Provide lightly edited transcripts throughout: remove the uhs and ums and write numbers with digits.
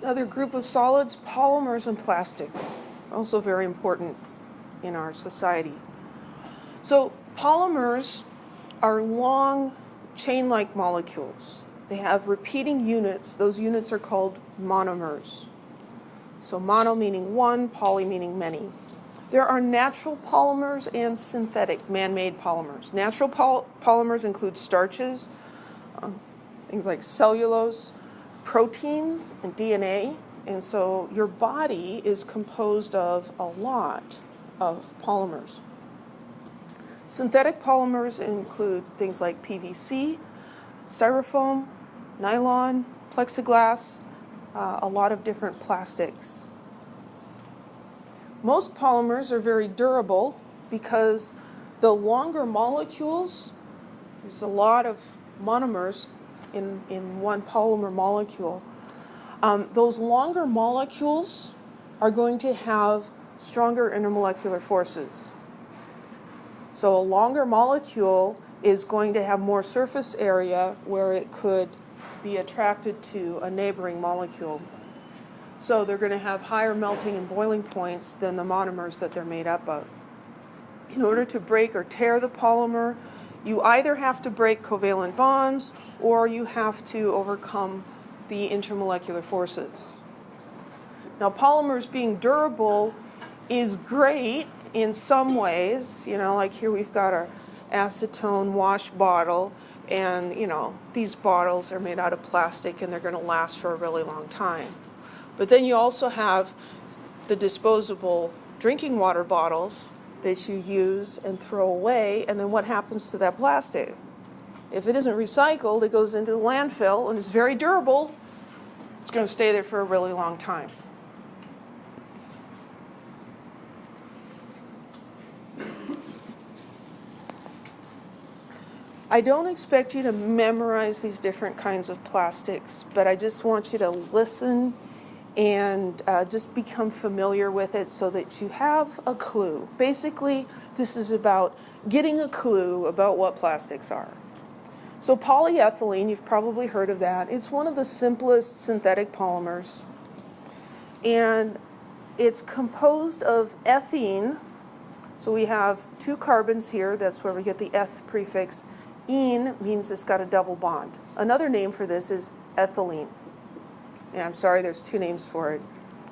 Another group of solids, polymers and plastics, also very important in our society. So polymers are long chain-like molecules. They have repeating units. Those units are called monomers. So mono meaning one, poly meaning many. There are natural polymers and synthetic man-made polymers. Natural polymers include starches, things like cellulose, proteins, and DNA. And so your body is composed of a lot of polymers. Synthetic polymers include things like PVC, styrofoam, nylon, plexiglass, a lot of different plastics. Most polymers are very durable because the longer molecules, there's a lot of monomers in one polymer molecule. Those longer molecules are going to have stronger intermolecular forces. So a longer molecule is going to have more surface area where it could be attracted to a neighboring molecule. So they're going to have higher melting and boiling points than the monomers that they're made up of. In order to break or tear the polymer, you either have to break covalent bonds or you have to overcome the intermolecular forces. Now, polymers being durable is great in some ways. Like here we've got our acetone wash bottle, and these bottles are made out of plastic and they're going to last for a really long time. But then you also have the disposable drinking water bottles that you use and throw away, and then what happens to that plastic? If it isn't recycled, it goes into the landfill and it's very durable. It's going to stay there for a really long time. I don't expect you to memorize these different kinds of plastics, but I just want you to listen and just become familiar with it so that you have a clue. Basically, this is about getting a clue about what plastics are. So polyethylene, you've probably heard of that. It's one of the simplest synthetic polymers. And it's composed of ethene. So we have two carbons here. That's where we get the eth prefix. Ene means it's got a double bond. Another name for this is ethylene. And I'm sorry, there's two names for it.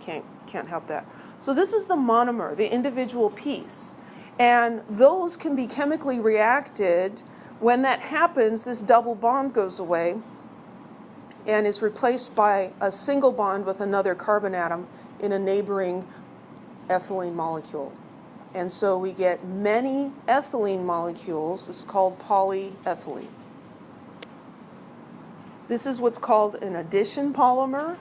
Can't help that. So this is the monomer, the individual piece. And those can be chemically reacted. When that happens, this double bond goes away and is replaced by a single bond with another carbon atom in a neighboring ethylene molecule. And so we get many ethylene molecules. It's called polyethylene. This is what's called an addition polymer.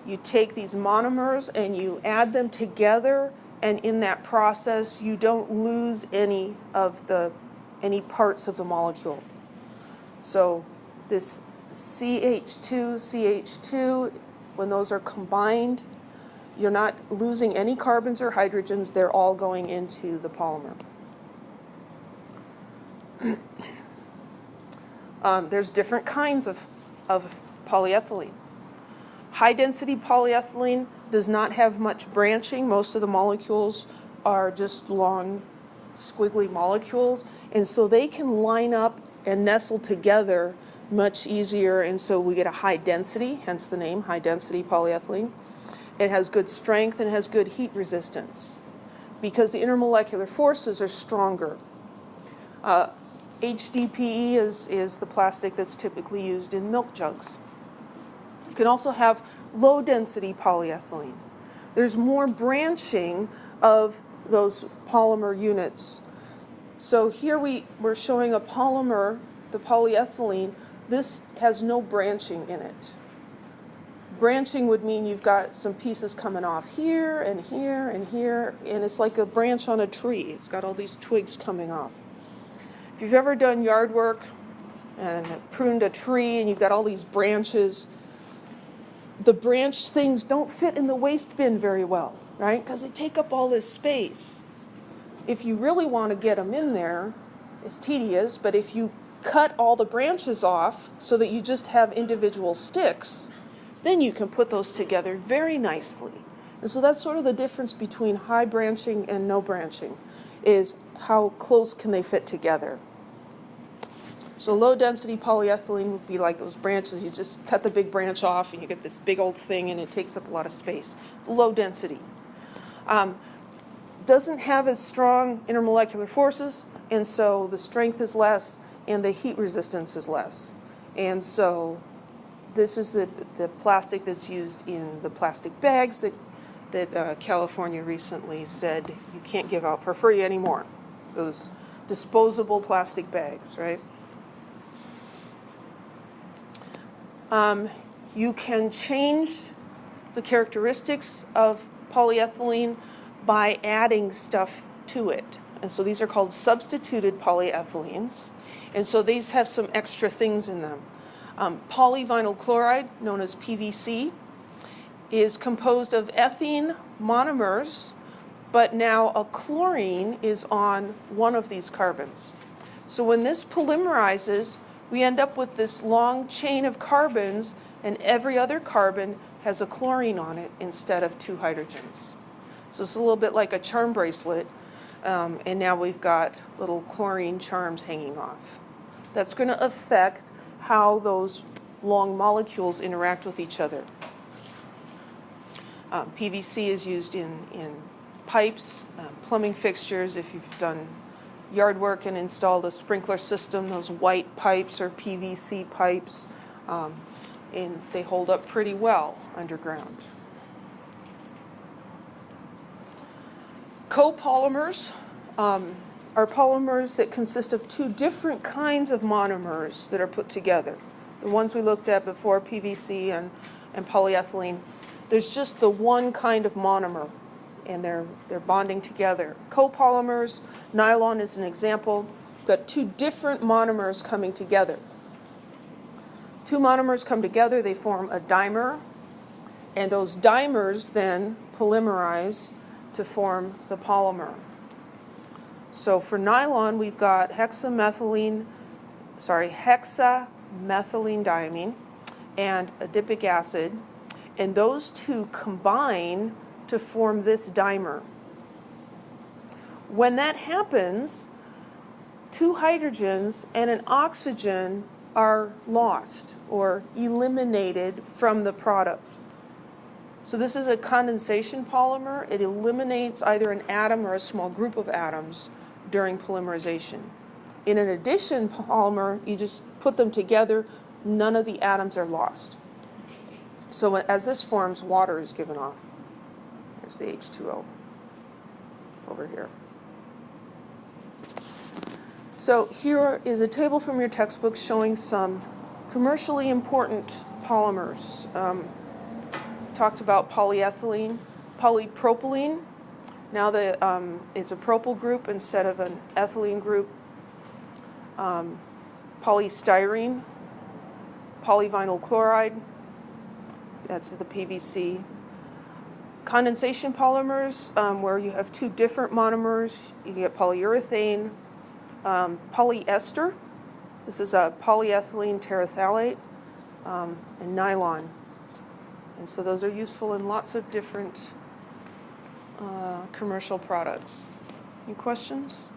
You take these monomers and you add them together, and in that process you don't lose any parts of the molecule. So this CH2, when those are combined, you're not losing any carbons or hydrogens. They're all going into the polymer. There's different kinds of polyethylene. High-density polyethylene does not have much branching. Most of the molecules are just long, squiggly molecules, and so they can line up and nestle together much easier, and so we get a high density, hence the name, high-density polyethylene. It has good strength and has good heat resistance because the intermolecular forces are stronger. HDPE is the plastic that's typically used in milk jugs. You can also have low-density polyethylene. There's more branching of those polymer units. So here we're showing a polymer, the polyethylene. This has no branching in it. Branching would mean you've got some pieces coming off here and here and here, and it's like a branch on a tree. It's got all these twigs coming off. If you've ever done yard work and pruned a tree and you've got all these branches, the branched things don't fit in the waste bin very well, right? Because they take up all this space. If you really want to get them in there, it's tedious, but if you cut all the branches off so that you just have individual sticks, then you can put those together very nicely. And so that's sort of the difference between high branching and no branching, is how close can they fit together. So low density polyethylene would be like those branches. You just cut the big branch off and you get this big old thing and it takes up a lot of space. It's low density. Doesn't have as strong intermolecular forces, and so the strength is less and the heat resistance is less. And so this is the plastic that's used in the plastic bags that California recently said you can't give out for free anymore. Those disposable plastic bags, right? You can change the characteristics of polyethylene by adding stuff to it. And so these are called substituted polyethylenes. And so these have some extra things in them. Polyvinyl chloride, known as PVC, is composed of ethene monomers, but now a chlorine is on one of these carbons. So when this polymerizes, we end up with this long chain of carbons, and every other carbon has a chlorine on it instead of two hydrogens. So it's a little bit like a charm bracelet, and now we've got little chlorine charms hanging off. That's going to affect how those long molecules interact with each other. PVC is used in pipes, plumbing fixtures. If you've done yard work and installed a sprinkler system, those white pipes are PVC pipes, and they hold up pretty well underground. Copolymers are polymers that consist of two different kinds of monomers that are put together. The ones we looked at before, PVC and polyethylene, there's just the one kind of monomer, and they're bonding together. Copolymers, nylon is an example. We've got two different monomers coming together. Two monomers come together, they form a dimer, and those dimers then polymerize to form the polymer. So for nylon, we've got hexamethylene diamine and adipic acid, and those two combine to form this dimer. When that happens, two hydrogens and an oxygen are lost or eliminated from the product. So this is a condensation polymer. It eliminates either an atom or a small group of atoms during polymerization. In an addition polymer, you just put them together, none of the atoms are lost. So as this forms, water is given off. There's the H2O over here. So here is a table from your textbook showing some commercially important polymers. Talked about polyethylene, polypropylene. Now that it's a propyl group instead of an ethylene group. Polystyrene, polyvinyl chloride, that's the PVC. Condensation polymers, where you have two different monomers. You get polyurethane, polyester. This is a polyethylene terephthalate, and nylon. And so those are useful in lots of different commercial products. Any questions?